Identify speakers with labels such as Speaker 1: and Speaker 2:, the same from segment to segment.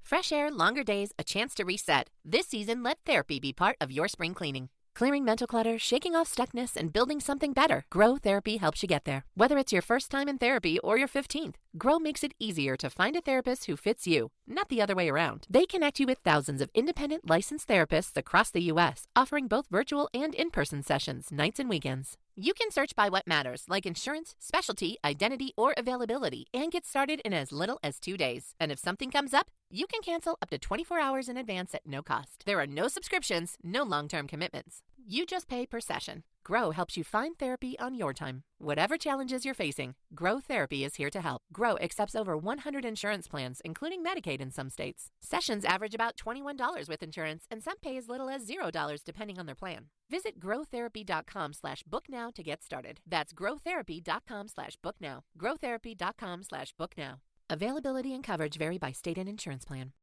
Speaker 1: Fresh air, longer days, a chance to reset. This season, let therapy be part of your spring cleaning. Clearing mental clutter, shaking off stuckness, and building something better. Grow Therapy helps you get there. Whether it's your first time in therapy or your 15th, Grow makes it easier to find a therapist who fits you, not the other way around. They connect you with thousands of independent licensed therapists across the U.S., offering both virtual and in-person sessions, nights and weekends. You can search by what matters, like insurance, specialty, identity, or availability, and get started in as little as 2 days. And if something comes up, you can cancel up to 24 hours in advance at no cost. There are no subscriptions, no long-term commitments. You just pay per session. Grow helps you find therapy on your time. Whatever challenges you're facing, Grow Therapy is here to help. Grow accepts over 100 insurance plans, including Medicaid in some states. Sessions average about $21 with insurance, and some pay as little as $0 depending on their plan. Visit growtherapy.com/booknow to get started. That's growtherapy.com/booknow. growtherapy.com/booknow. Availability and coverage vary by state and insurance plan.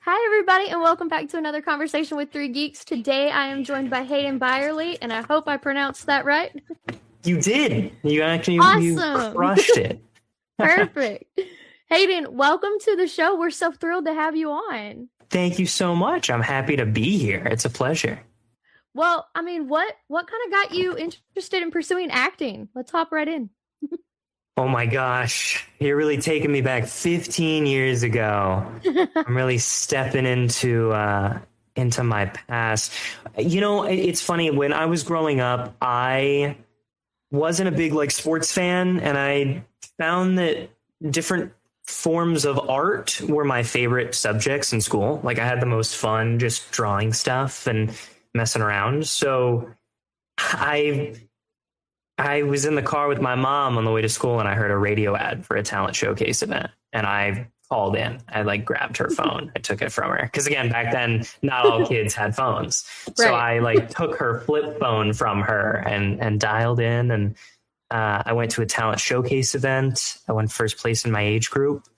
Speaker 2: Hi, everybody, and welcome back to another conversation with Three Geeks. Today, I am joined by Hayden Byerly, and I hope I pronounced that right.
Speaker 3: You did. You actually
Speaker 2: awesome.
Speaker 3: You crushed it.
Speaker 2: Perfect. Hayden, welcome to the show. We're so thrilled to have you on.
Speaker 3: Thank you so much. I'm happy to be here. It's a pleasure.
Speaker 2: Well, I mean, what kind of got you interested in pursuing acting? Let's hop right in.
Speaker 3: Oh my gosh, you're really taking me back 15 years ago. I'm really stepping into my past. You know, it's funny, when I was growing up, I wasn't a big sports fan, and I found that different forms of art were my favorite subjects in school. I had the most fun just drawing stuff and messing around. So I was in the car with my mom on the way to school, and I heard a radio ad for a talent showcase event, and I called in. I grabbed her phone. I took it from her. Because again, back then, not all kids had phones. So right. I took her flip phone from her and dialed in, and I went to a talent showcase event. I won first place in my age group.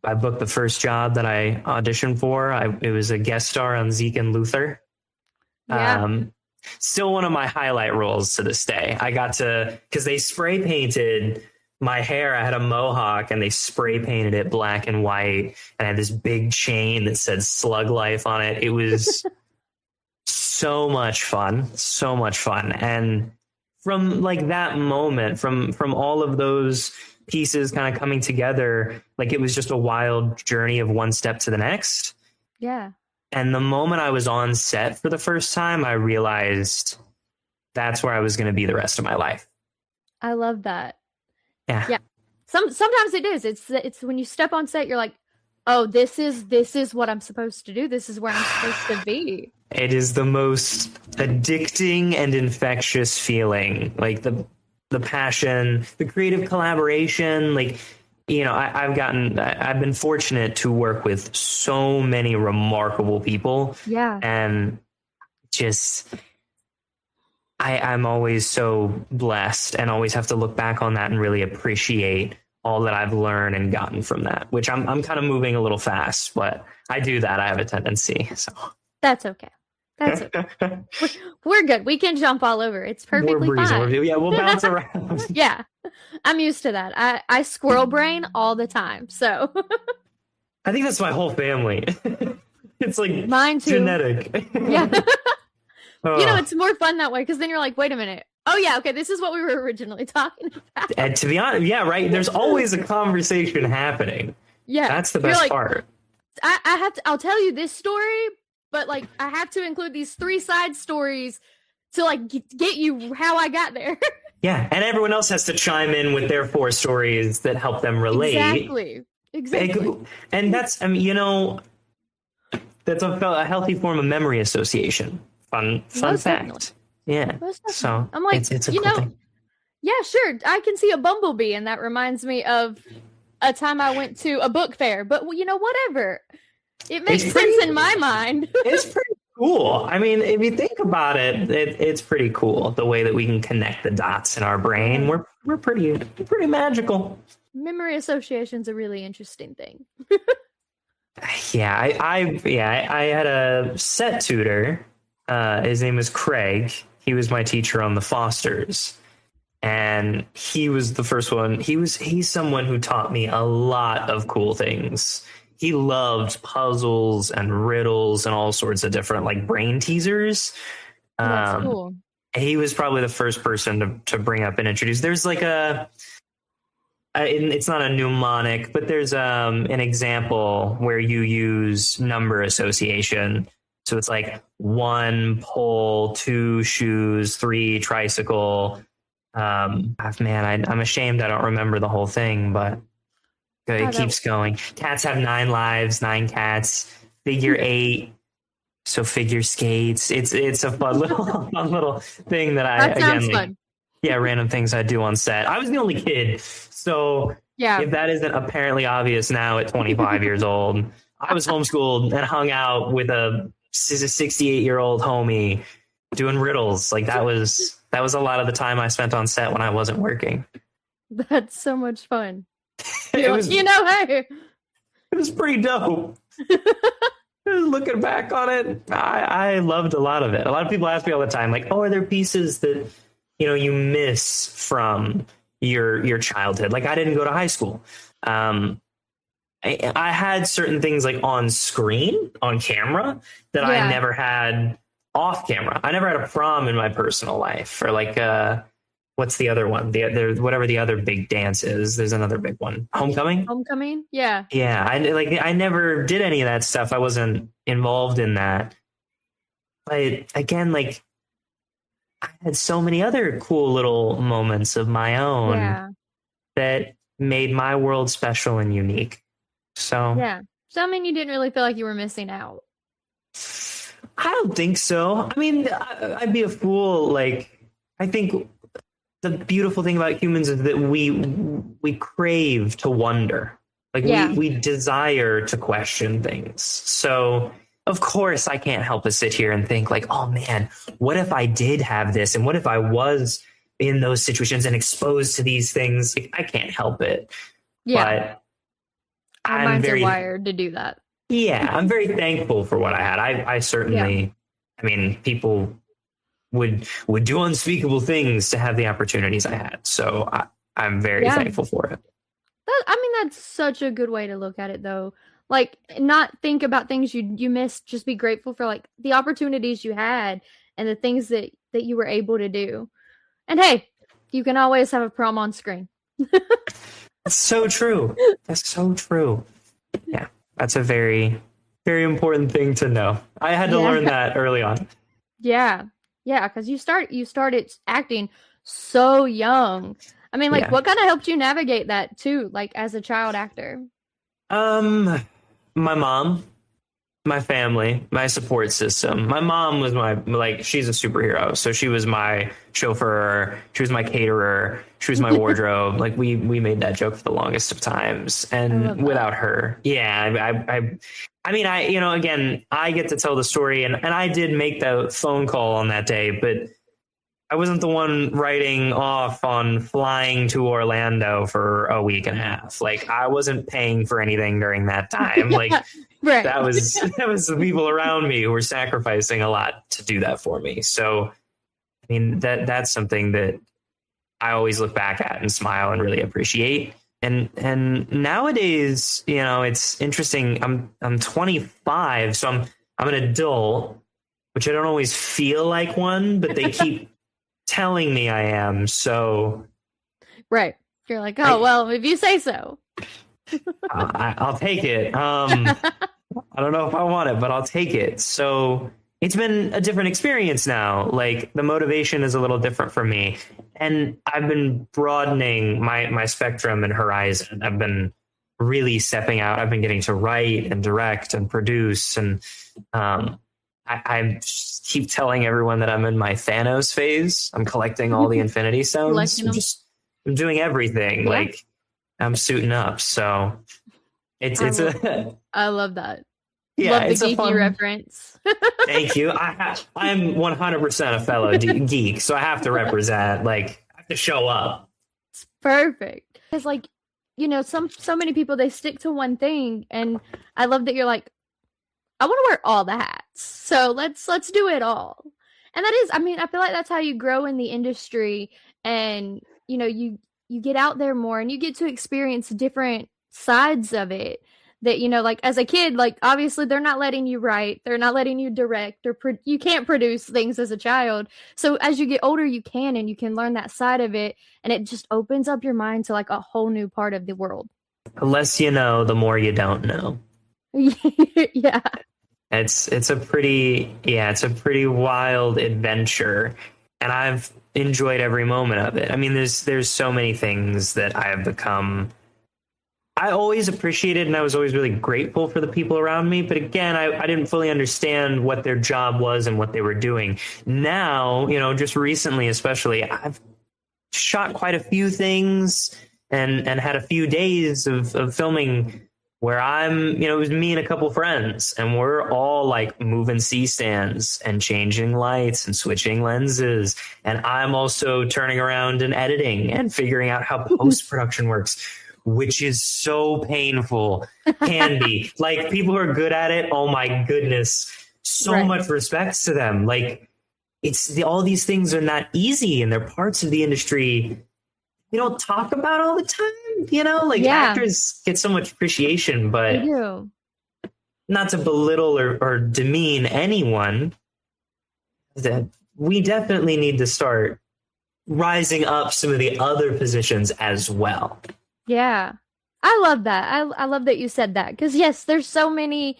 Speaker 3: I booked the first job that I auditioned for. It was a guest star on Zeke and Luther.
Speaker 2: Yeah.
Speaker 3: Still one of my highlight roles to this day. I got to, because they spray painted my hair. I had a mohawk, and they spray painted it black and white. And I had this big chain that said Slug Life on it. It was so much fun. And from that moment, from all of those pieces kind of coming together, it was just a wild journey of one step to the next.
Speaker 2: Yeah.
Speaker 3: And the moment I was on set for the first time, I realized that's where I was going to be the rest of my life.
Speaker 2: I love that.
Speaker 3: Yeah.
Speaker 2: Sometimes it is. It's when you step on set, you're like, oh, this is what I'm supposed to do. This is where I'm supposed to be.
Speaker 3: It is the most addicting and infectious feeling. The passion, the creative collaboration, I've been fortunate to work with so many remarkable people.
Speaker 2: Yeah.
Speaker 3: And just, I'm always so blessed, and always have to look back on that and really appreciate all that I've learned and gotten from that, which I'm kind of moving a little fast, but I do that. I have a tendency. So
Speaker 2: that's okay. We're good. We can jump all over. It's perfectly fine.
Speaker 3: Yeah, we'll bounce around.
Speaker 2: Yeah, I'm used to that. I squirrel brain all the time. So
Speaker 3: I think that's my whole family. It's
Speaker 2: mine too.
Speaker 3: Genetic.
Speaker 2: Yeah. It's more fun that way, because then you're like, wait a minute. Oh yeah, okay, this is what we were originally talking about.
Speaker 3: And to be honest, yeah, right. There's always a conversation happening.
Speaker 2: Yeah,
Speaker 3: that's the best part.
Speaker 2: I'll tell you this story, but I have to include these 3 side stories to get you how I got there.
Speaker 3: Yeah, and everyone else has to chime in with their 4 stories that help them relate.
Speaker 2: Exactly.
Speaker 3: And that's, that's a healthy form of memory association. Fun fact.
Speaker 2: Definitely.
Speaker 3: Yeah. So
Speaker 2: I'm like,
Speaker 3: it's a cool thing.
Speaker 2: Yeah, sure. I can see a bumblebee, and that reminds me of a time I went to a book fair. But whatever. It makes sense in my mind.
Speaker 3: It's pretty cool. If you think about it, it's pretty cool the way that we can connect the dots in our brain. We're pretty magical.
Speaker 2: Memory association's a really interesting thing.
Speaker 3: Yeah, I had a set tutor. His name was Craig. He was my teacher on the Fosters, and he was the first one. He's someone who taught me a lot of cool things. he loved puzzles and riddles and all sorts of different like brain teasers.
Speaker 2: That's cool.
Speaker 3: He was probably the first person to bring up and introduce. There's like it's not a mnemonic, but there's an example where you use number association. So it's like 1 pole, 2 shoes, 3 tricycle. I'm ashamed I don't remember the whole thing, but it keeps going. Cats have 9 lives, 9 cats. Figure 8. So figure skates. It's a fun little thing that
Speaker 2: sounds fun.
Speaker 3: Yeah, random things I do on set. I was the only kid, so if that isn't apparently obvious now at 25 years old, I was homeschooled and hung out with a 68-year-old homie doing riddles. Like that was a lot of the time I spent on set when I wasn't working.
Speaker 2: That's so much fun.
Speaker 3: Hey,
Speaker 2: hey,
Speaker 3: it was pretty dope. Looking back on it, I loved a lot of it. A lot of people ask me all the time, like, "Oh, are there pieces that you miss from your childhood?" Like, I didn't go to high school. I had certain things like on screen, on camera, that I never had off camera. I never had a prom in my personal life, or like what's the other one? Whatever the other big dance is. There's another big one. Homecoming?
Speaker 2: Homecoming? Yeah.
Speaker 3: Yeah. I never did any of that stuff. I wasn't involved in that. But again, like I had so many other cool little moments of my own that made my world special and unique. So
Speaker 2: I mean, you didn't really feel like you were missing out.
Speaker 3: I don't think so. I mean, I'd be a fool. Like, I think the beautiful thing about humans is that we crave to wonder. Like we desire to question things. So of course I can't help but sit here and think like, oh man, what if I did have this? And what if I was in those situations and exposed to these things? Like, I can't help it. Yeah. But
Speaker 2: our minds are wired to do that.
Speaker 3: Yeah. I'm very thankful for what I had. I certainly, I mean, people would do unspeakable things to have the opportunities I had. So I'm very thankful for it.
Speaker 2: That's such a good way to look at it, though. Like, not think about things you missed. Just be grateful for like the opportunities you had and the things that you were able to do. And hey, you can always have a prom on screen.
Speaker 3: That's so true. That's so true. Yeah, that's a very, very important thing to know. I had to learn that early on.
Speaker 2: Yeah. Yeah, because you started acting so young. I mean, like, what kind of helped you navigate that too, like as a child actor?
Speaker 3: My mom, my family, my support system. My mom was she's a superhero, so she was my chauffeur, she was my caterer, she was my wardrobe. Like we made that joke for the longest of times, and without her, I mean, again, I get to tell the story, and I did make that phone call on that day, but I wasn't the one writing off on flying to Orlando for a week and a half. Like, I wasn't paying for anything during that time. Like, that was the people around me who were sacrificing a lot to do that for me. So, I mean, that's something that I always look back at and smile and really appreciate. And nowadays, it's interesting. I'm 25, so I'm an adult, which I don't always feel like one, but they keep telling me I am. So,
Speaker 2: right, you're like, well, if you say so,
Speaker 3: I'll take it. I don't know if I want it, but I'll take it. So it's been a different experience now. Like, the motivation is a little different for me. And I've been broadening my spectrum and horizon. I've been really stepping out. I've been getting to write and direct and produce. And I keep telling everyone that I'm in my Thanos phase. I'm collecting all the Infinity Stones. I'm doing everything. Yeah. Like, I'm suiting up. So
Speaker 2: I love that.
Speaker 3: Yeah,
Speaker 2: love the geeky reference.
Speaker 3: Thank you. I'm 100% a fellow geek, so I have to represent. Like, I have to show up.
Speaker 2: It's perfect. It's like, so many people, they stick to one thing, and I love that you're like, I want to wear all the hats, so let's do it all. And that is, I mean, I feel like that's how you grow in the industry, and you get out there more, and you get to experience different sides of it that, you know, like as a kid, like obviously they're not letting you write, they're not letting you direct, or you can't produce things as a child. So as you get older, you can, and you can learn that side of it, and it just opens up your mind to like a whole new part of the world.
Speaker 3: The less you know, the more you don't know.
Speaker 2: Yeah.
Speaker 3: It's a pretty wild adventure, and I've enjoyed every moment of it. I mean, there's so many things that I have become. I always appreciated, and I was always really grateful for the people around me. But again, I didn't fully understand what their job was and what they were doing. Now, you know, just recently, especially, I've shot quite a few things and had a few days of filming where it was me and a couple friends, and we're all like moving C-stands and changing lights and switching lenses. And I'm also turning around and editing and figuring out how post-production works, which is so painful. Can be. Like, people who are good at it, oh my goodness, so much respect to them. Like, all these things are not easy, and they're parts of the industry we don't talk about all the time, you know? Like, actors get so much appreciation, but
Speaker 2: they do.
Speaker 3: Not to belittle or demean anyone, that we definitely need to start rising up some of the other positions as well.
Speaker 2: Yeah. I love that. I love that you said that, because yes, there's so many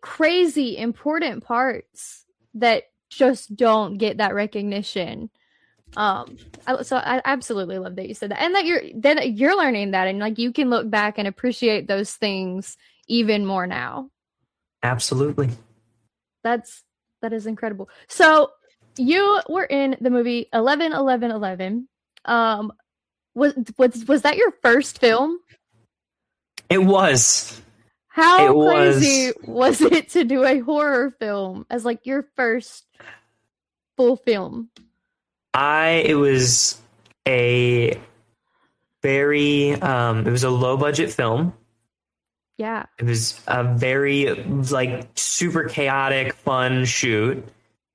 Speaker 2: crazy important parts that just don't get that recognition. So I absolutely love that you said that, and that you're learning that, and like you can look back and appreciate those things even more now.
Speaker 3: Absolutely.
Speaker 2: That is incredible. So you were in the movie 11-11-11. Was that your first film?
Speaker 3: It was.
Speaker 2: How crazy was it to do a horror film as like your first full film?
Speaker 3: It was a low budget film.
Speaker 2: Yeah.
Speaker 3: It was a very like super chaotic, fun shoot.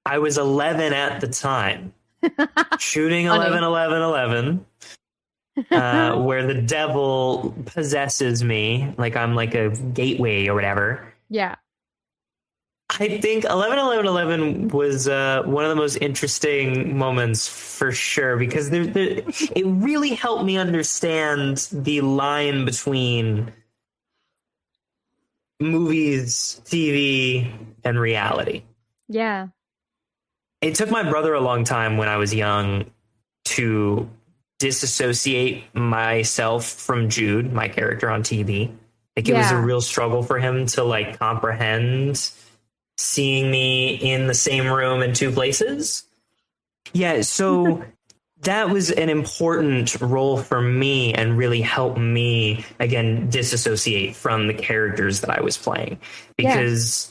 Speaker 3: I was 11 at the time, shooting 11-11-11, where the devil possesses me, like I'm like a gateway or whatever.
Speaker 2: Yeah.
Speaker 3: I think 11-11-11 was one of the most interesting moments for sure, because it really helped me understand the line between movies, TV, and reality.
Speaker 2: Yeah. It
Speaker 3: took my brother a long time when I was young to disassociate myself from Jude, my character on TV. Like, it was a real struggle for him to like comprehend seeing me in the same room in two places. Yeah, so that was an important role for me and really helped me, again, disassociate from the characters that I was playing. Because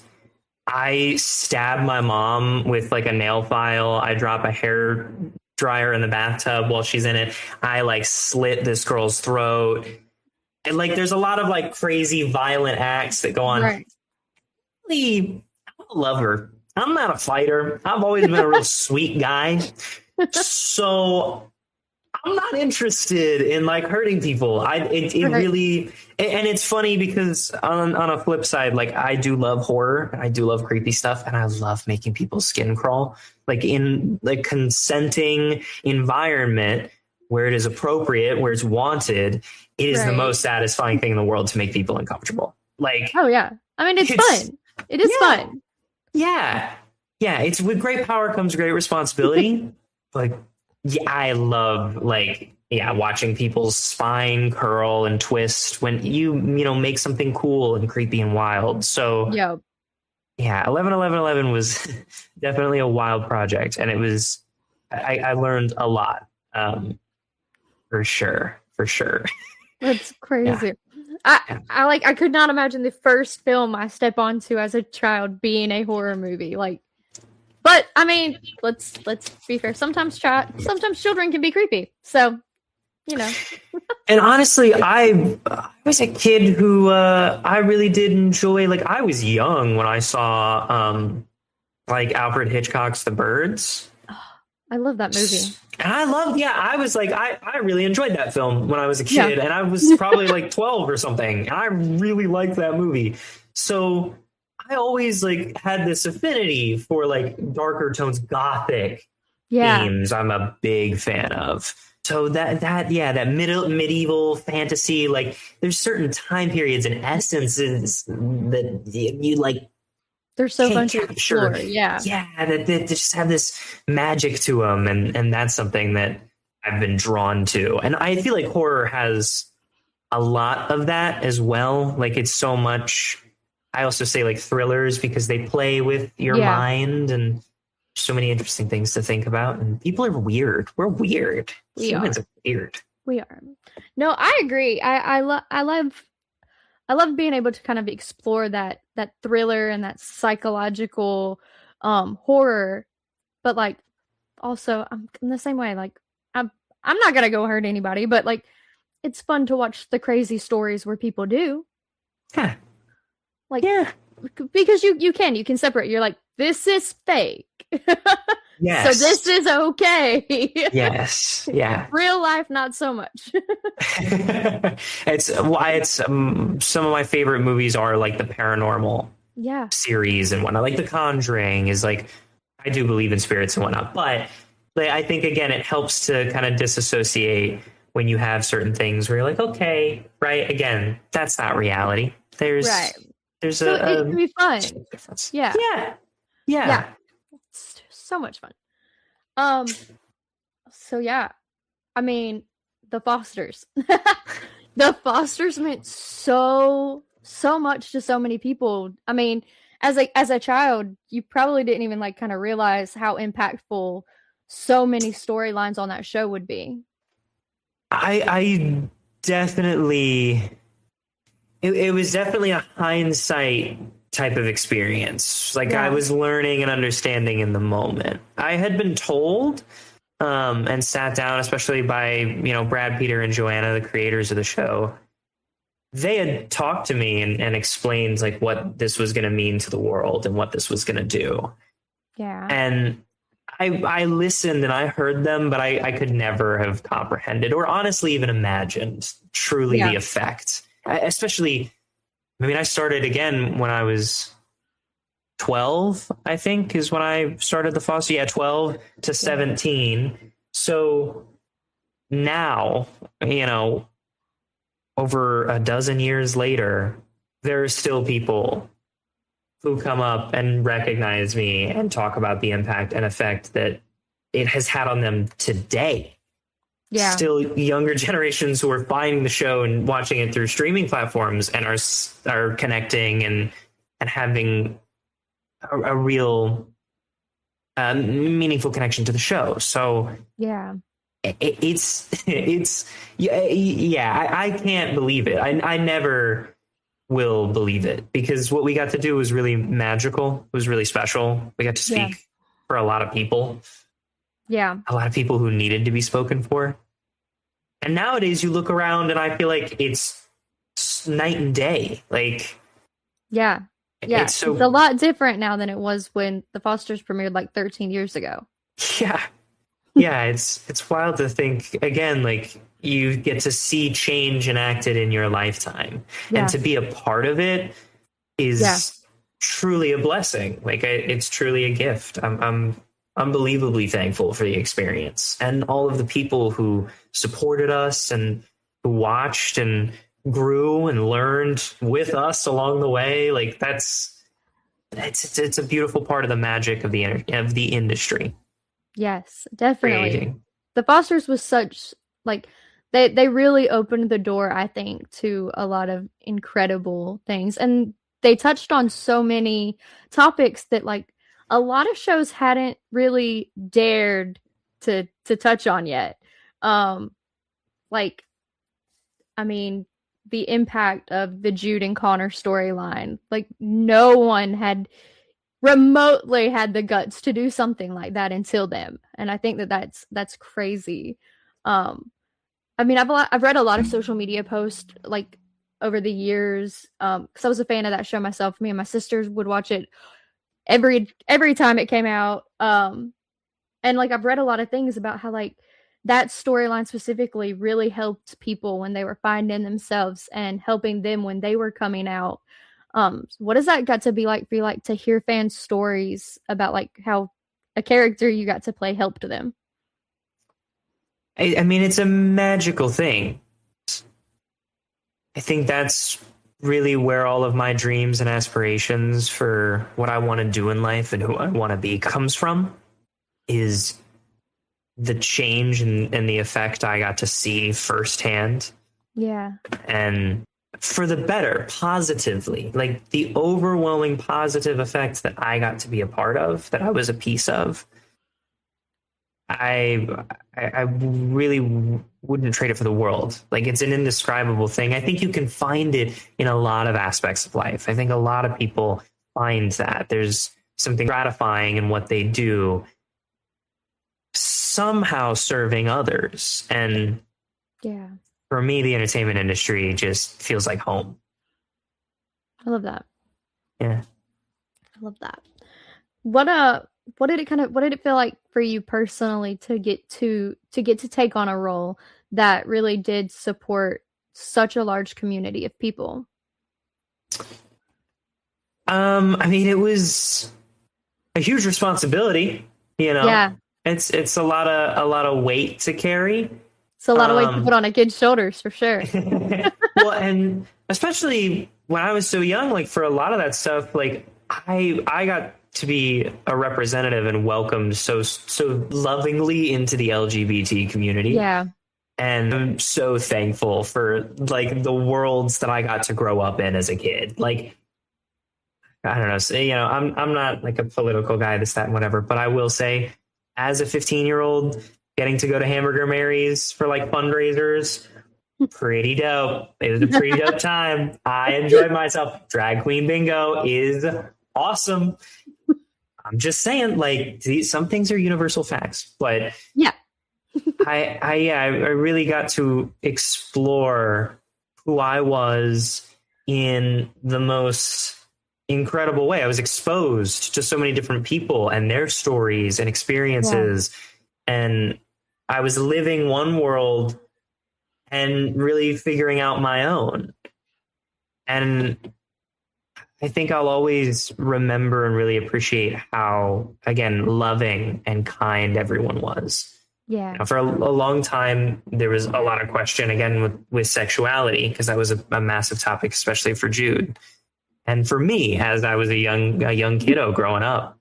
Speaker 3: I stabbed my mom with like a nail file. I drop a hair dryer in the bathtub while she's in it. I like slit this girl's throat. And like, there's a lot of like crazy violent acts that go on.
Speaker 2: Right.
Speaker 3: Really, I love her. I'm not a fighter. I've always been a real sweet guy. So I'm not interested in like hurting people. Really, and it's funny because on a flip side, like I do love horror and I do love creepy stuff, and I love making people's skin crawl, like in like consenting environment where it is appropriate, where it's wanted. It is the most satisfying thing in the world to make people uncomfortable. Like,
Speaker 2: oh yeah, I mean it's fun. It is fun.
Speaker 3: Yeah. It's with great power comes great responsibility. Like, yeah, I love watching people's spine curl and twist when you make something cool and creepy and wild. So yeah, 11-11-11 was definitely a wild project, and it was I learned a lot, for sure.
Speaker 2: That's crazy. I could not imagine the first film I step onto as a child being a horror movie. Like, but I mean, let's be fair. Sometimes children can be creepy. So,
Speaker 3: And honestly, I was a kid who I really did enjoy. Like, I was young when I saw like Alfred Hitchcock's The Birds.
Speaker 2: I love that movie.
Speaker 3: And I was like, I really enjoyed that film when I was a kid, and I was probably like 12 or something. And I really liked that movie. So I always like had this affinity for like darker tones, gothic themes. I'm a big fan of. So that medieval fantasy, like there's certain time periods and essences that you like.
Speaker 2: They're so fun to explore. Yeah,
Speaker 3: that just have this magic to them, and that's something that I've been drawn to. And I feel like horror has a lot of that as well. Like it's so much. I also say like thrillers because they play with your mind, and so many interesting things to think about. And people are weird. We're weird. Humans are weird.
Speaker 2: We are. No, I agree. I love being able to kind of explore that thriller and that psychological horror, but like also I'm in the same way. Like I'm not gonna go hurt anybody, but like it's fun to watch the crazy stories where people do.
Speaker 3: Huh.
Speaker 2: Like because you can separate. You're like, this is fake.
Speaker 3: Yes.
Speaker 2: So this is okay.
Speaker 3: Yes. Yeah.
Speaker 2: Real life, not so much.
Speaker 3: It's some of my favorite movies are like the paranormal series and whatnot. Like The Conjuring is like, I do believe in spirits and whatnot, but I think again it helps to kind of disassociate when you have certain things where you're like, okay, right, again, that's not reality. There's
Speaker 2: so it can be fun. Yeah. It's so much fun. So yeah, I mean, the Fosters. The Fosters meant so much to so many people. I mean, as a child, you probably didn't even like kind of realize how impactful so many storylines on that show would be.
Speaker 3: I definitely, it was definitely a hindsight type of experience. Like I was learning and understanding in the moment. I had been told and sat down, especially by, Brad, Peter, and Joanna, the creators of the show. They had talked to me and explained like what this was going to mean to the world and what this was going to do. Yeah. And I listened and I heard them, but I could never have comprehended or honestly even imagined truly the effect. Especially, I mean, I started again when I was 12, I think is when I started the Foster. Yeah, 12 to 17. So now, over a dozen years later, there are still people who come up and recognize me and talk about the impact and effect that it has had on them today. Yeah. Still younger generations who are finding the show and watching it through streaming platforms and are connecting and having a real meaningful connection to the show. So yeah, it's I can't believe it. I never will believe it because what we got to do was really magical. It was really special. We got to speak for a lot of people. Yeah. A lot of people who needed to be spoken for. And nowadays you look around and I feel like it's night and day. Like, yeah. Yeah. It's a lot different now than it was when the Fosters premiered like 13 years ago. Yeah. Yeah. It's wild to think again, like you get to see change enacted in your lifetime and to be a part of it is truly a blessing. Like it's truly a gift. I'm unbelievably thankful for the experience and all of the people who supported us and who watched and grew and learned with us along the way. Like it's a beautiful part of the magic of the industry. Yes, definitely. Creating. The Fosters was such like they really opened the door, I think, to a lot of incredible things, and they touched on so many topics that like a lot of shows hadn't really dared to touch on yet. Like, I mean, the impact of the Jude and Connor storyline. Like, no one had remotely had the guts to do something like that until them, and I think that's crazy. I mean, I've read a lot of social media posts like over the years because I was a fan of that show myself. Me and my sisters would watch it every time it came out. And like I've read a lot of things about how like
Speaker 2: that storyline specifically really helped people when they were finding themselves and helping them when they were coming out. What has that got to be like for you, like to hear fans' stories about like how a character you got to play helped them?
Speaker 3: I mean, it's a magical thing. I think that's really where all of my dreams and aspirations for what I want to do in life and who I want to be comes from, is the change and the effect I got to see firsthand.
Speaker 2: Yeah.
Speaker 3: And for the better, positively, like the overwhelming positive effects that I got to be a part of, that I was a piece of. I really wouldn't trade it for the world. Like, it's an indescribable thing. I think you can find it in a lot of aspects of life. I think a lot of people find that there's something gratifying in what they do, somehow serving others. And
Speaker 2: yeah,
Speaker 3: for me, the entertainment industry just feels like home.
Speaker 2: I love that.
Speaker 3: Yeah.
Speaker 2: I love that. What did it feel like for you personally to get to take on a role that really did support such a large community of people?
Speaker 3: I mean, it was a huge responsibility, you know.
Speaker 2: Yeah.
Speaker 3: It's a lot of weight to carry.
Speaker 2: It's a lot of weight to put on a kid's shoulders, for sure.
Speaker 3: Well, and especially when I was so young, like for a lot of that stuff, like I got to be a representative and welcomed so lovingly into the LGBT community.
Speaker 2: Yeah.
Speaker 3: And I'm so thankful for like the worlds that I got to grow up in as a kid. Like, I don't know, so, you know, I'm not like a political guy, this, that, and whatever, but I will say, as a 15-year-old, getting to go to Hamburger Mary's for like fundraisers, pretty dope. It was a pretty dope time. I enjoyed myself. Drag queen bingo is awesome. I'm just saying, like, some things are universal facts, but
Speaker 2: yeah,
Speaker 3: I really got to explore who I was in the most incredible way. I was exposed to so many different people and their stories and experiences, and I was living one world and really figuring out my own. And I think I'll always remember and really appreciate how, again, loving and kind everyone was.
Speaker 2: Yeah.
Speaker 3: You know, for a long time, there was a lot of question, again, with sexuality, because that was a massive topic, especially for Jude. And for me, as I was a young kiddo growing up.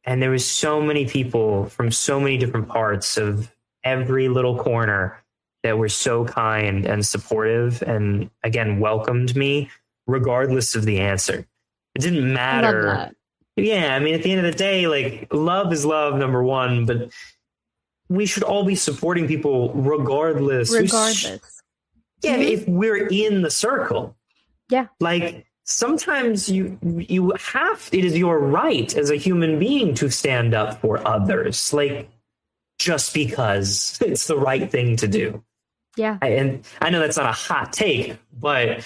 Speaker 3: And there was so many people from so many different parts of every little corner that were so kind and supportive and, again, welcomed me regardless of the answer. It didn't matter.
Speaker 2: I love that.
Speaker 3: Yeah, I mean, at the end of the day, like, love is love, number one, but we should all be supporting people regardless.
Speaker 2: Yeah,
Speaker 3: if we're in the circle.
Speaker 2: Yeah.
Speaker 3: Like, sometimes you have, it is your right as a human being to stand up for others, like, just because it's the right thing to do.
Speaker 2: Yeah.
Speaker 3: And I know that's not a hot take, but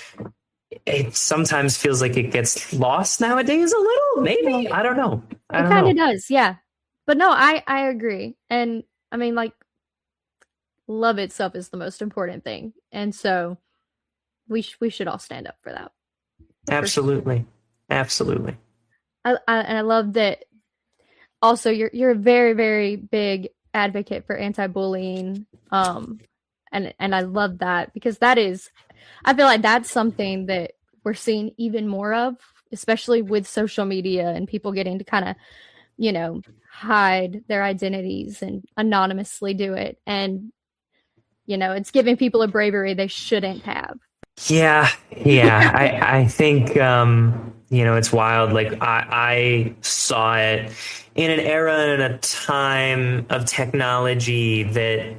Speaker 3: it sometimes feels like it gets lost nowadays a little, maybe. I don't know.
Speaker 2: It kind of does, yeah. But no, I agree. And I mean, like, love itself is the most important thing. And so we should all stand up for that.
Speaker 3: Absolutely. Sure. Absolutely.
Speaker 2: And I love that also you're a very, very big advocate for anti-bullying. And I love that, because I feel like that's something that we're seeing even more of, especially with social media and people getting to kind of, you know, hide their identities and anonymously do it. And, you know, it's giving people a bravery they shouldn't have.
Speaker 3: Yeah. I think, you know, it's wild. Like, I saw it in an era and a time of technology that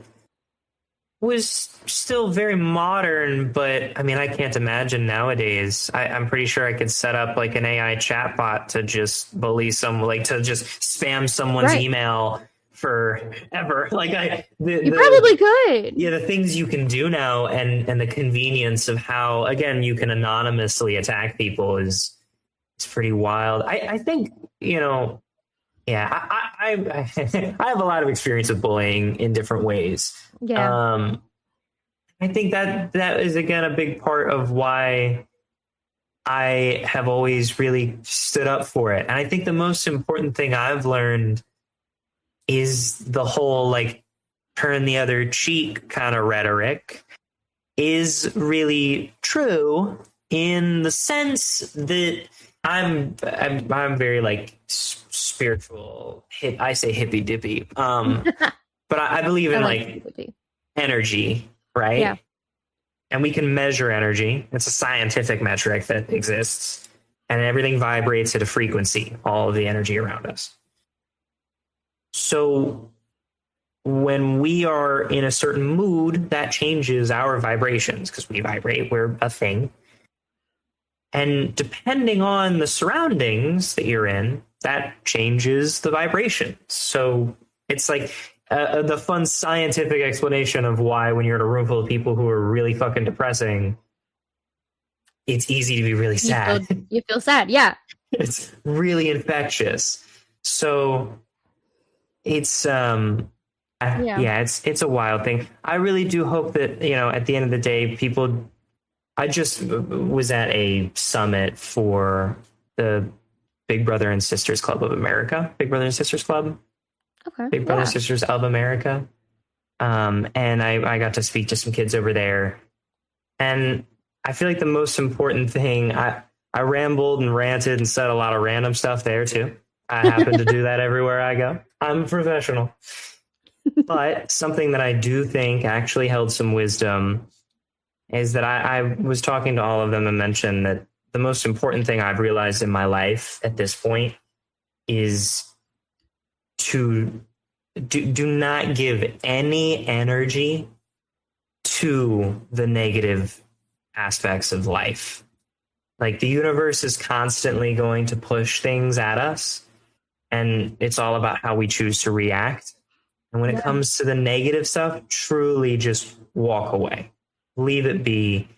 Speaker 3: was still very modern, but I mean, I can't imagine nowadays. I'm pretty sure I could set up like an AI chatbot to just bully someone, like to just spam someone's email forever. Like,
Speaker 2: you probably could.
Speaker 3: Yeah, the things you can do now, and the convenience of how, again, you can anonymously attack people is pretty wild. I think, you know, Yeah, I have a lot of experience with bullying in different ways.
Speaker 2: Yeah.
Speaker 3: I think that is again a big part of why I have always really stood up for it. And I think the most important thing I've learned is the whole like turn the other cheek kind of rhetoric is really true in the sense that I'm very like spiritual. I say hippy dippy. But I believe in like energy, right?
Speaker 2: Yeah.
Speaker 3: And we can measure energy. It's a scientific metric that exists, and everything vibrates at a frequency, all of the energy around us. So when we are in a certain mood, that changes our vibrations because we vibrate, we're a thing. And depending on the surroundings that you're in, that changes the vibration. So it's like the fun scientific explanation of why when you're in a room full of people who are really fucking depressing, it's easy to be really sad.
Speaker 2: You feel sad, yeah.
Speaker 3: It's really infectious. So it's it's a wild thing. I really do hope that, you know, at the end of the day, people. I just was at a summit for the Big Brother and Sisters Club of America. Big Brother and Sisters Club.
Speaker 2: Okay.
Speaker 3: Big Brother and Sisters of America. And I got to speak to some kids over there. And I feel like the most important thing, I rambled and ranted and said a lot of random stuff there too. I happen to do that everywhere I go. I'm a professional. But something that I do think actually held some wisdom is that I was talking to all of them and mentioned that the most important thing I've realized in my life at this point is to do not give any energy to the negative aspects of life. Like the universe is constantly going to push things at us, and it's all about how we choose to react. And when it comes to the negative stuff, truly just walk away. Leave it be.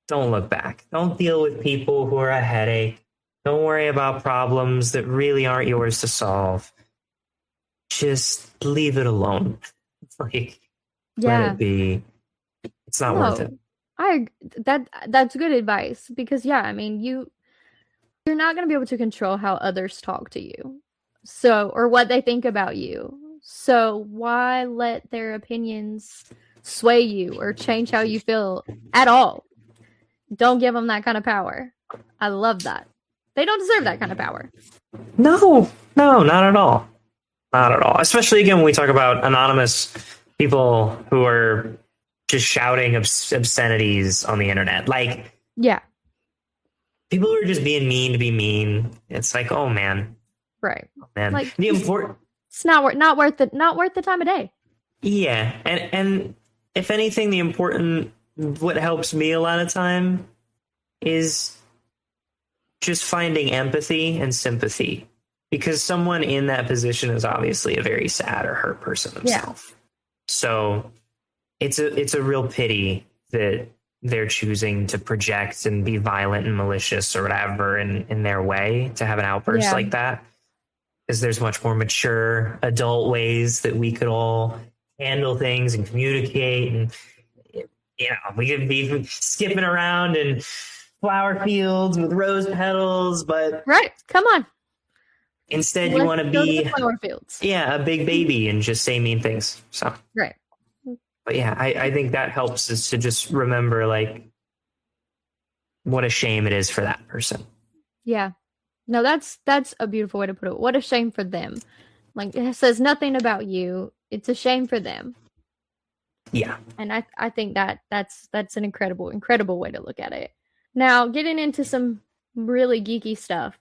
Speaker 3: Don't look back. Don't deal with people who are a headache. Don't worry about problems that really aren't yours to solve. Just leave it alone. Like, let it be. It's not worth it.
Speaker 2: That's good advice because I mean you're not going to be able to control how others talk to you. So, or what they think about you. So why let their opinions sway you or change how you feel at all? Don't give them that kind of power. I love that. They don't deserve that kind of power.
Speaker 3: No, not at all. Not at all. Especially again when we talk about anonymous people who are just shouting obscenities on the internet. Like, people who are just being mean to be mean. It's like, oh man,
Speaker 2: right?
Speaker 3: Oh, man,
Speaker 2: like
Speaker 3: it's
Speaker 2: not worth the time of day.
Speaker 3: Yeah, and if anything, what helps me a lot of time is just finding empathy and sympathy, because someone in that position is obviously a very sad or hurt person themselves. Yeah. So it's a real pity that they're choosing to project and be violent and malicious or whatever in their way to have an outburst like that. Because there's much more mature adult ways that we could all handle things and communicate. And, we could be skipping around in flower fields with rose petals, but
Speaker 2: come on.
Speaker 3: Instead, you want to be
Speaker 2: flower fields.
Speaker 3: A big baby and just say mean things. So But I think that helps us to just remember like what a shame it is for that person. Yeah.
Speaker 2: No, that's a beautiful way to put it. What a shame for them. Like, it says nothing about you. It's a shame for them.
Speaker 3: Yeah.
Speaker 2: And I think that's an incredible way to look at it. Now, getting into some really geeky stuff.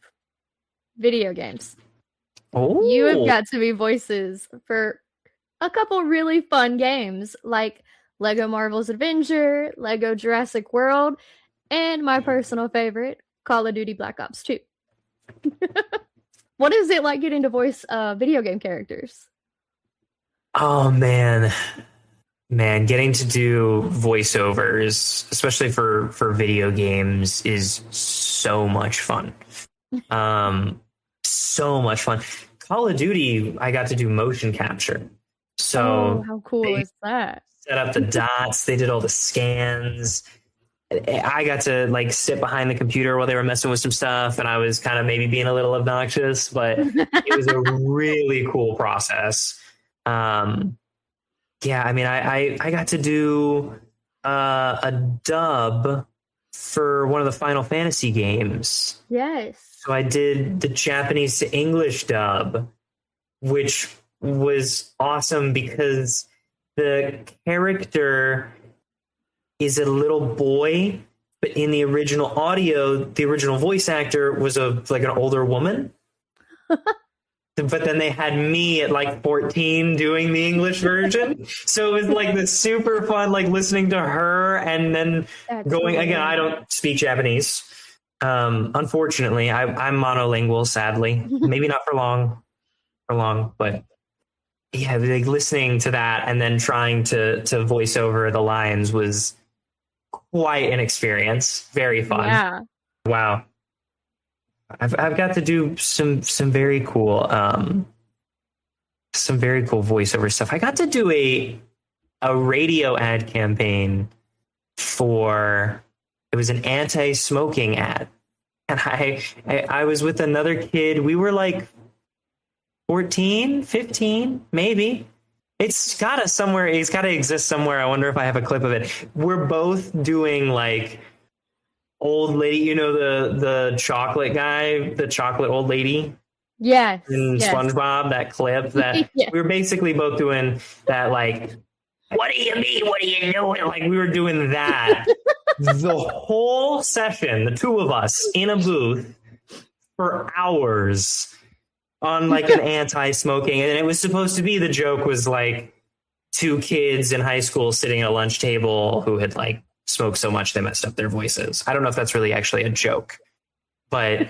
Speaker 2: Video games.
Speaker 3: Oh.
Speaker 2: You have got to be voices for a couple really fun games like Lego Marvel's Avenger, Lego Jurassic World, and my personal favorite, Call of Duty Black Ops 2. What is it like getting to voice video game characters?
Speaker 3: Oh man, getting to do voiceovers, especially for video games, is so much fun. So much fun. Call of Duty, I got to do motion capture. So
Speaker 2: Oh, how cool is that?
Speaker 3: set up the dots. They did all the scans. I got to like sit behind the computer while they were messing with some stuff, and I was kind of maybe being a little obnoxious, but it was a really cool process. Yeah, I mean, I got to do a dub for one of the Final Fantasy games.
Speaker 2: Yes.
Speaker 3: So I did the Japanese to English dub, which was awesome because the character is a little boy, but in the original audio, the original voice actor was like an older woman. But then they had me at like 14 doing the English version. So it was like the super fun, like listening to her and then going again. I don't speak Japanese. Unfortunately, I'm monolingual, sadly, maybe not for long, but yeah, like listening to that and then trying to voice over the lines was quite an experience. Very fun.
Speaker 2: Yeah.
Speaker 3: Wow. I've got to do some very cool voiceover stuff. I got to do a radio ad campaign for, it was an anti-smoking ad. And I was with another kid. We were like 14, 15, maybe. It's got to exist somewhere. I wonder if I have a clip of it. We're both doing like old lady, you know, the chocolate guy, the chocolate old lady.
Speaker 2: Yes.
Speaker 3: In SpongeBob, that clip that
Speaker 2: Yes.
Speaker 3: We were basically both doing that, like, what do you mean? What do you know? Like we were doing that the whole session, the two of us in a booth for hours on like an anti-smoking. And it was supposed to be, the joke was like two kids in high school sitting at a lunch table who had like smoked so much they messed up their voices. I don't know if that's really actually a joke, but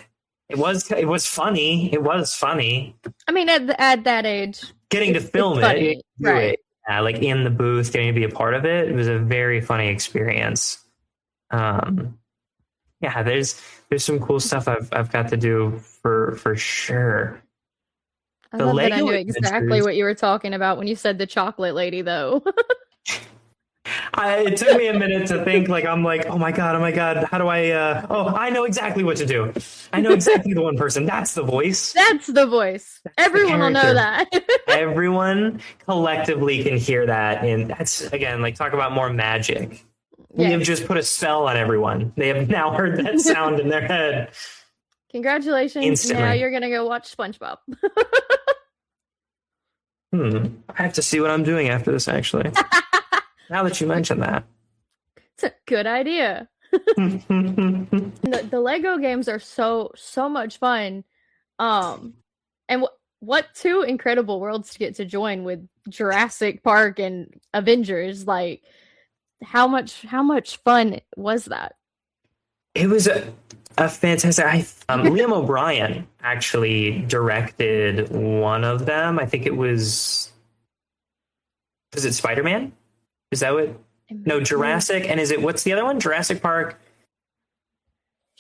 Speaker 3: it was funny. It was funny. I
Speaker 2: mean, at that age,
Speaker 3: getting to film it,
Speaker 2: right?
Speaker 3: Like in the booth, getting to be a part of it. It was a very funny experience. Yeah, there's some cool stuff I've got to do for sure.
Speaker 2: I love that I knew exactly what you were talking about when you said the chocolate lady, though.
Speaker 3: It took me a minute to think. Like I'm like, oh my god, how do I? I know exactly what to do. I know exactly the one person. That's the voice.
Speaker 2: That's the voice. Everyone will know that.
Speaker 3: Everyone collectively can hear that, and that's again like talk about more magic. We have just put a spell on everyone. They have now heard that sound in their head.
Speaker 2: Congratulations!
Speaker 3: Instantly.
Speaker 2: Now you're gonna go watch SpongeBob.
Speaker 3: I have to see what I'm doing after this, actually. Now that you mention that.
Speaker 2: It's a good idea. The Lego games are so much fun. And what two incredible worlds to get to join with Jurassic Park and Avengers. Like how much fun was that?
Speaker 3: It was a fantastic. Liam O'Brien actually directed one of them. I think it was it Spider-Man? Is that what? No, Jurassic. And is it, what's the other one? Jurassic Park?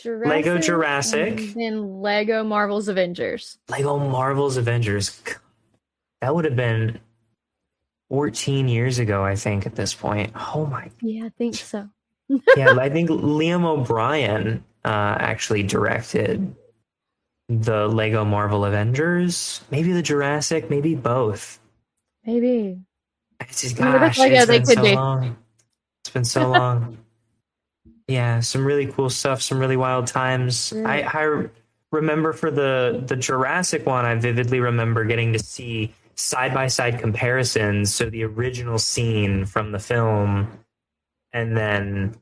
Speaker 3: Lego Jurassic.
Speaker 2: And then Lego Marvel's Avengers.
Speaker 3: Lego Marvel's Avengers. That would have been 14 years ago, I think, at this point. Oh my.
Speaker 2: Yeah, I think so.
Speaker 3: Yeah, I think Liam O'Brien actually directed the Lego Marvel Avengers. Maybe the Jurassic, maybe both.
Speaker 2: Maybe.
Speaker 3: It's just, gosh, it's been so long. It's been so long. Yeah, some really cool stuff, some really wild times. Yeah. I remember for the Jurassic one, I vividly remember getting to see side-by-side comparisons. So the original scene from the film and then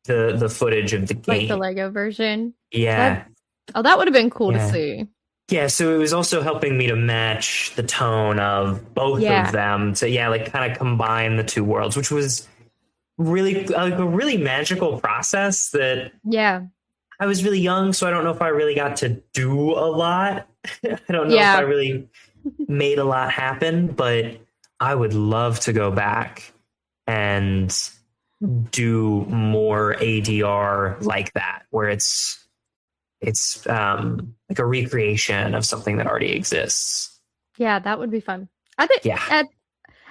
Speaker 3: the footage of the game.
Speaker 2: Like the Lego version?
Speaker 3: Yeah.
Speaker 2: That would have been cool to see.
Speaker 3: Yeah, so it was also helping me to match the tone of both of them to, like kind of combine the two worlds, which was really like a really magical process that I was really young, so I don't know if I really got to do a lot. I don't know if I really made a lot happen, but I would love to go back and do more ADR like that, where it's like a recreation of something that already exists.
Speaker 2: Yeah, that would be fun. I think
Speaker 3: Yeah.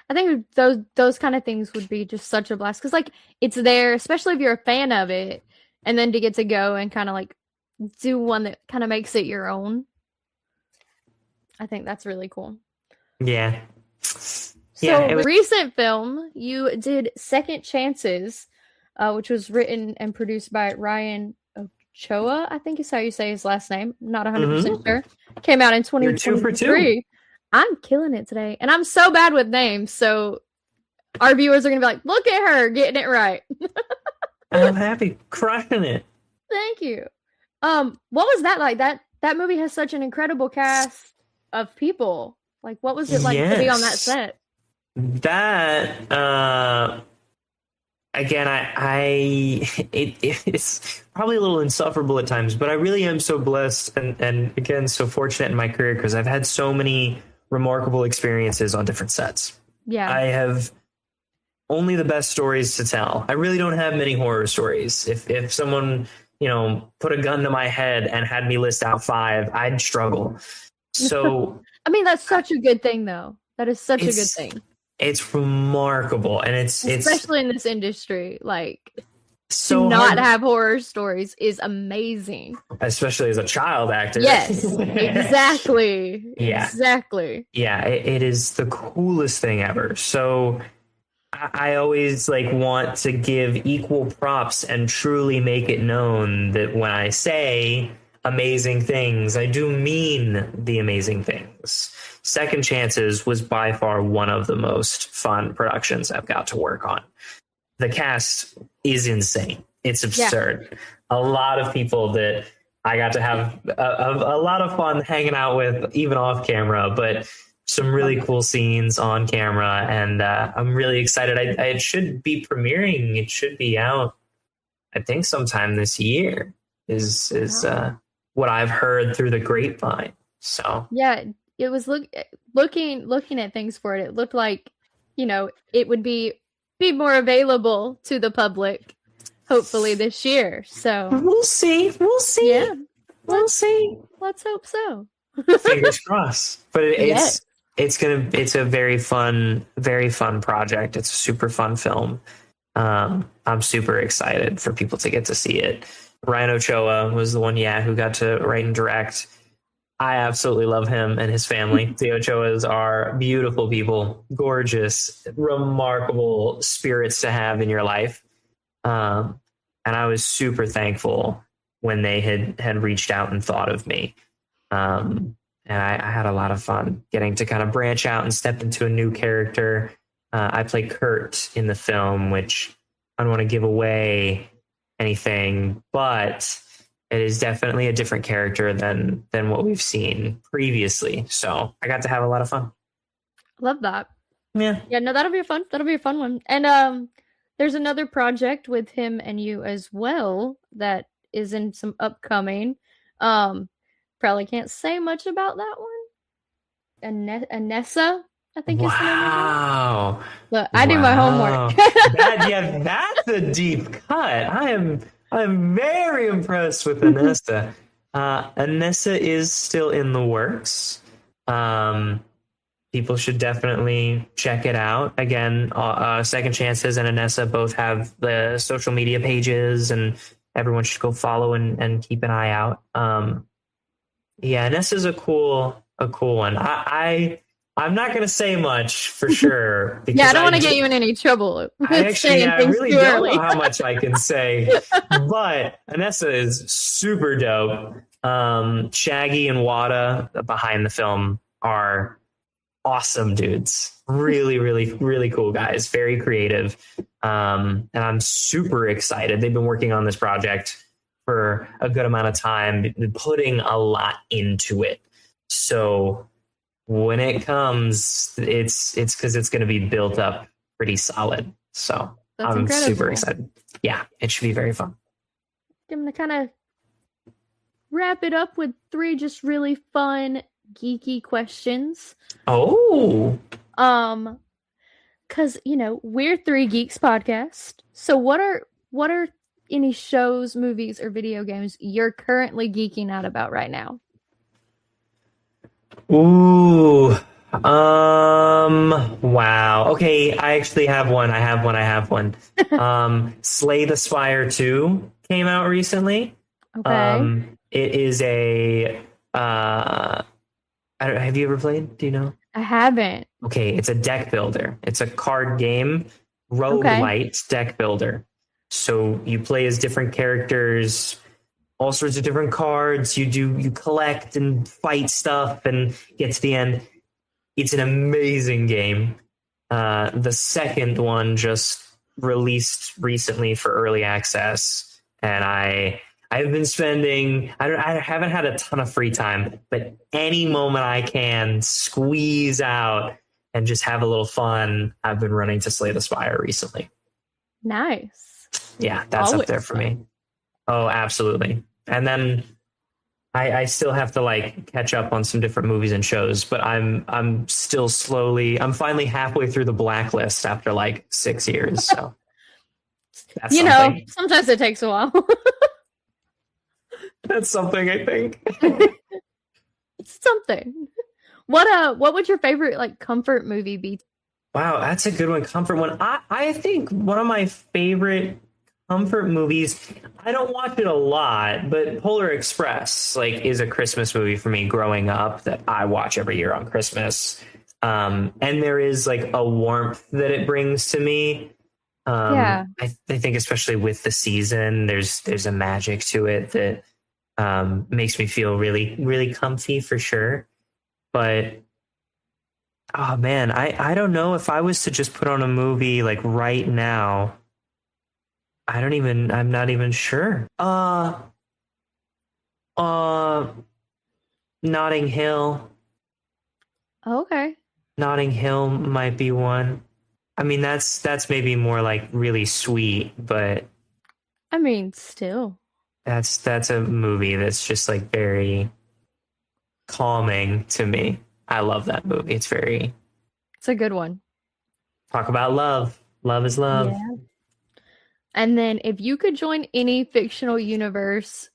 Speaker 2: I think those kind of things would be just such a blast because like it's there, especially if you're a fan of it, and then to get to go and kind of like do one that kind of makes it your own. I think that's really cool.
Speaker 3: Yeah.
Speaker 2: So recent film, you did Second Chances, which was written and produced by Ryan Ochoa, I think is how you say his last name. I'm not 100% sure. Came out in 2023.
Speaker 3: 2 for 2.
Speaker 2: I'm killing it today. And I'm so bad with names, so our viewers are going to be like, look at her getting it right.
Speaker 3: I'm happy. Crushing it.
Speaker 2: Thank you. What was that like? That movie has such an incredible cast of people. Like, what was it like to be on that set?
Speaker 3: That again, it's probably a little insufferable at times, but I really am so blessed and again so fortunate in my career because I've had so many remarkable experiences on different sets.
Speaker 2: Yeah,
Speaker 3: I have only the best stories to tell. I really don't have many horror stories. If someone put a gun to my head and had me list out 5, I'd struggle. So
Speaker 2: I mean, that's such a good thing, though. That is such a good thing.
Speaker 3: It's remarkable, and it's
Speaker 2: especially in this industry, like
Speaker 3: so
Speaker 2: to not have horror stories is amazing.
Speaker 3: Especially as a child actor.
Speaker 2: Yes, exactly.
Speaker 3: Yeah,
Speaker 2: exactly.
Speaker 3: Yeah, it is the coolest thing ever. So I always want to give equal props and truly make it known that when I say amazing things, I do mean the amazing things. Second Chances was by far one of the most fun productions I've got to work on. The cast is insane. It's absurd. Yeah. A lot of people that I got to have a lot of fun hanging out with, even off camera, but some really cool scenes on camera. And I'm really excited. It should be premiering. It should be out, I think, sometime this year is what I've heard through the grapevine. So
Speaker 2: yeah, it was looking at things for it. It looked like, it would be more available to the public, hopefully this year. So
Speaker 3: we'll see.
Speaker 2: Yeah,
Speaker 3: we'll see.
Speaker 2: Let's hope so.
Speaker 3: Fingers crossed. But it's a very fun project. It's a super fun film. I'm super excited for people to get to see it. Ryan Ochoa was the one, who got to write and direct. I absolutely love him and his family. The Ochoas are beautiful people, gorgeous, remarkable spirits to have in your life. And I was super thankful when they had reached out and thought of me. And I had a lot of fun getting to kind of branch out and step into a new character. I play Kurt in the film, which I don't want to give away anything, but it is definitely a different character than what we've seen previously. So I got to have a lot of fun.
Speaker 2: Love that.
Speaker 3: Yeah.
Speaker 2: Yeah, no, that'll be a fun one. And there's another project with him and you as well that is in some upcoming. Probably can't say much about that one. Anessa, I think is the name.
Speaker 3: Wow.
Speaker 2: Look, I do my homework.
Speaker 3: That's a deep cut. I'm very impressed with Anessa. Anessa is still in the works. People should definitely check it out. Again, Second Chances and Anessa both have the social media pages, and everyone should go follow and keep an eye out. Anessa's a cool one. I'm not going to say much for sure.
Speaker 2: I don't want to get you in any trouble.
Speaker 3: I really don't know how much I can say. But Anessa is super dope. Shaggy and Wada behind the film are awesome dudes. Really, really, really cool guys. Very creative. And I'm super excited. They've been working on this project for a good amount of time, putting a lot into it. So when it comes, it's because it's going to be built up pretty solid. So
Speaker 2: that's
Speaker 3: I'm
Speaker 2: incredible.
Speaker 3: Super excited. Yeah, it should be very fun.
Speaker 2: I'm going to kind of wrap it up with 3 just really fun, geeky questions.
Speaker 3: Oh.
Speaker 2: Because, we're 3 Geeks Podcast. So what are any shows, movies, or video games you're currently geeking out about right now?
Speaker 3: Ooh. Wow. Okay, I actually have one. I have one. Slay the Spire 2 came out recently.
Speaker 2: Okay.
Speaker 3: It is a have you ever played? Do you know?
Speaker 2: I haven't.
Speaker 3: Okay, it's a deck builder. It's a card game, roguelite deck builder. So you play as different characters, all sorts of different cards. You collect and fight stuff and get to the end. It's an amazing game. The second one just released recently for early access, and I've been spending. I haven't had a ton of free time, but any moment I can squeeze out and just have a little fun, I've been running to Slay the Spire recently.
Speaker 2: Nice.
Speaker 3: Yeah, that's
Speaker 2: Always
Speaker 3: up there for me. Oh, absolutely. And then I still have to like catch up on some different movies and shows, but I'm still slowly. I'm finally halfway through The Blacklist after like 6 years. So that's something.
Speaker 2: Sometimes it takes a while.
Speaker 3: That's something, I think.
Speaker 2: It's something. What would your favorite like comfort movie be?
Speaker 3: Wow, that's a good one. Comfort one. I think one of my favorite comfort movies, I don't watch it a lot, but Polar Express like is a Christmas movie for me growing up that I watch every year on Christmas. And there is like a warmth that it brings to me. I think especially with the season, there's a magic to it that makes me feel really, really comfy for sure. But oh man, I don't know if I was to just put on a movie like right now. I'm not even sure. Notting Hill.
Speaker 2: Okay.
Speaker 3: Notting Hill might be one. I mean, that's maybe more like really sweet, but
Speaker 2: I mean, still.
Speaker 3: That's a movie that's just like very calming to me. I love that movie. It's
Speaker 2: a good one.
Speaker 3: Talk about love. Love is love.
Speaker 2: Yeah. And then if you could join any fictional universe,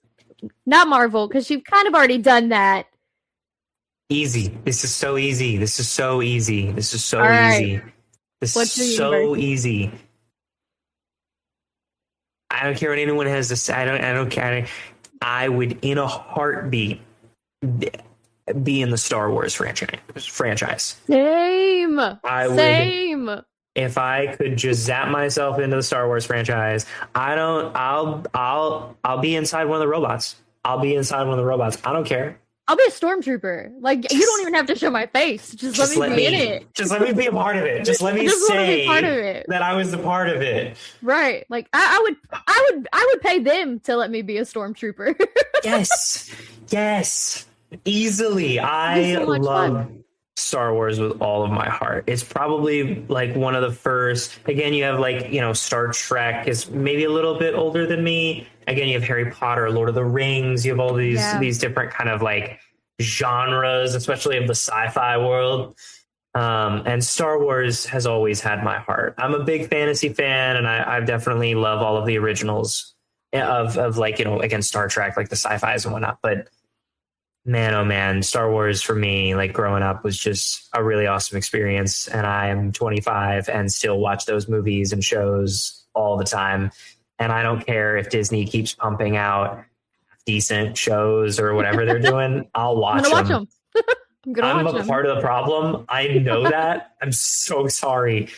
Speaker 2: not Marvel, because you've kind of already done that.
Speaker 3: Easy. This is so easy. This is so easy. This is so
Speaker 2: All right.
Speaker 3: easy. This
Speaker 2: What's
Speaker 3: is
Speaker 2: your
Speaker 3: so
Speaker 2: universe?
Speaker 3: easy. I don't care what anyone has to say. I don't care. I would, in a heartbeat, be in the Star Wars franchise.
Speaker 2: Same.
Speaker 3: Same. If I could just zap myself into the Star Wars franchise, I'll be inside one of the robots. I don't care.
Speaker 2: I'll be a stormtrooper. Like, you don't even have to show my face. Just let me be in it.
Speaker 3: Just let me be a part of it. Just let me say
Speaker 2: part of it.
Speaker 3: that I was a part of it.
Speaker 2: Right. Like I would pay them to let me be a stormtrooper.
Speaker 3: Yes. Easily. I
Speaker 2: so much
Speaker 3: love
Speaker 2: fun.
Speaker 3: Star Wars with all of my heart. It's probably like one of the first. Again, you have like, Star Trek is maybe a little bit older than me. Again, you have Harry Potter, Lord of the Rings. You have all these different kind of like genres, especially of the sci-fi world. And Star Wars has always had my heart. I'm a big fantasy fan, and I definitely love all of the originals of like, again, Star Trek, like the sci-fis and whatnot. But man, oh man, Star Wars for me, like growing up, was just a really awesome experience. And I am 25 and still watch those movies and shows all the time. And I don't care if Disney keeps pumping out decent shows or whatever they're doing. I'll watch them. I'm a part of the problem. I know that. I'm so sorry.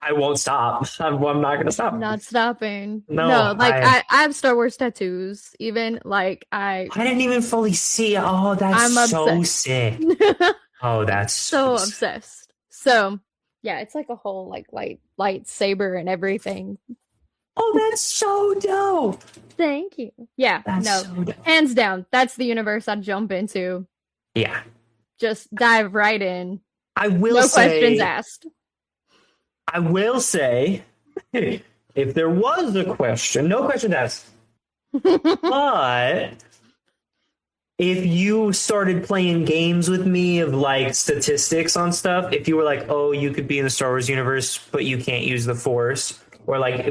Speaker 3: I won't stop. I'm not going to stop.
Speaker 2: I'm not stopping.
Speaker 3: No,
Speaker 2: like I have Star Wars tattoos. Even like I
Speaker 3: didn't even fully see. Oh, that's
Speaker 2: I'm
Speaker 3: so
Speaker 2: obsessed.
Speaker 3: sick. Oh, that's
Speaker 2: so obsessed. So yeah, it's like a whole like lightsaber and everything.
Speaker 3: Oh, that's so dope.
Speaker 2: Thank you. Yeah,
Speaker 3: that's so dope.
Speaker 2: Hands down, that's the universe I'd jump into.
Speaker 3: Yeah.
Speaker 2: Just dive right in.
Speaker 3: I will
Speaker 2: no
Speaker 3: say,
Speaker 2: questions asked.
Speaker 3: I will say, if there was a question, no questions asked. But if you started playing games with me of like statistics on stuff, if you were like, oh, you could be in the Star Wars universe, but you can't use the Force, or like,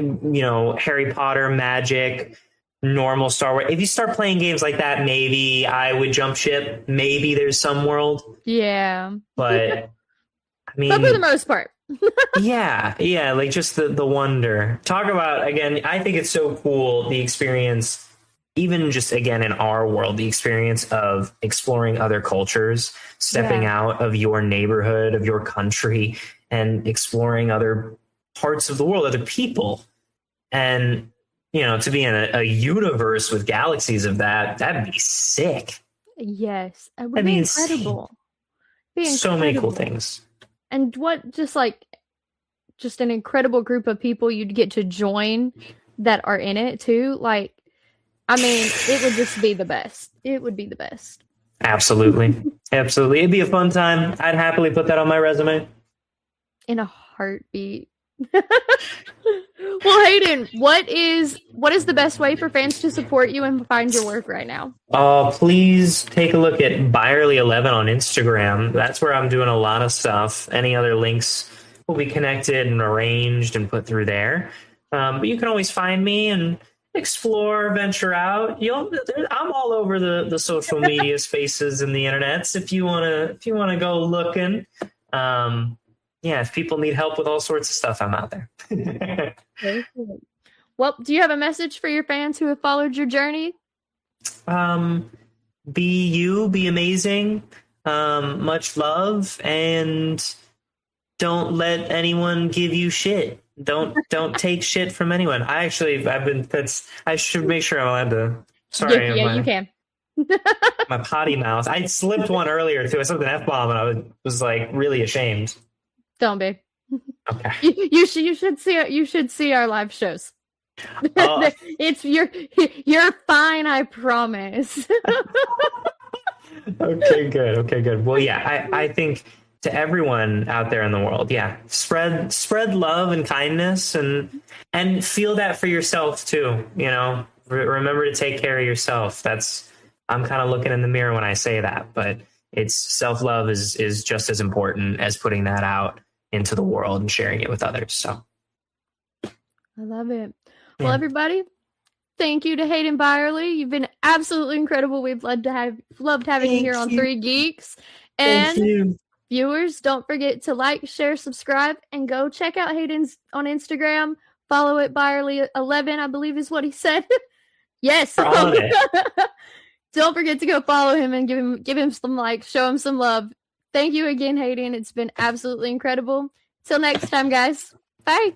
Speaker 3: Harry Potter, Magic, normal Star Wars. If you start playing games like that, maybe I would jump ship. Maybe there's some world.
Speaker 2: Yeah.
Speaker 3: But I mean,
Speaker 2: but for the most part.
Speaker 3: yeah, like just the wonder. Talk about, again, I think it's so cool, the experience, even just, again, in our world, the experience of exploring other cultures, stepping out of your neighborhood, of your country, and exploring other parts of the world, other people. And, to be in a universe with galaxies of that'd be sick.
Speaker 2: Yes. It would be incredible.
Speaker 3: So many cool things.
Speaker 2: And just an incredible group of people you'd get to join that are in it too. Like, I mean, it would just be the best. It would be the best.
Speaker 3: Absolutely. Absolutely. It'd be a fun time. I'd happily put that on my resume.
Speaker 2: In a heartbeat. Well, Hayden, what is the best way for fans to support you and find your work right now?
Speaker 3: Please take a look at Byerly11 on Instagram. That's where I'm doing a lot of stuff. Any other links will be connected and arranged and put through there. But you can always find me and explore, venture out. I'm all over the social media spaces and the internets. If you wanna go looking. If people need help with all sorts of stuff, I'm out there.
Speaker 2: Well, do you have a message for your fans who have followed your journey?
Speaker 3: Be you, be amazing. Much love, and don't let anyone give you shit. Don't take shit from anyone. I should make sure I'm allowed to. Sorry.
Speaker 2: Yeah, you can.
Speaker 3: My potty mouth. I slipped one earlier too. I slipped an F-bomb and I was like really ashamed.
Speaker 2: Don't be.
Speaker 3: Okay.
Speaker 2: You should see our live shows. It's you're fine, I promise.
Speaker 3: Okay, good. Well, yeah, I think to everyone out there in the world, spread love and kindness and feel that for yourself too. Remember to take care of yourself. I'm kind of looking in the mirror when I say that, but it's self-love is just as important as putting that out into the world and sharing it with others. So
Speaker 2: I love it. Well, everybody, thank you to Hayden Byerly. You've been absolutely incredible. We've loved having you here on 3 Geeks. And viewers, don't forget to like, share, subscribe, and go check out Hayden's on Instagram. Follow it, Byerly11, I believe is what he said. Yes. Don't forget to go follow him and give him some likes, show him some love. Thank you again, Hayden. It's been absolutely incredible. Till next time, guys. Bye.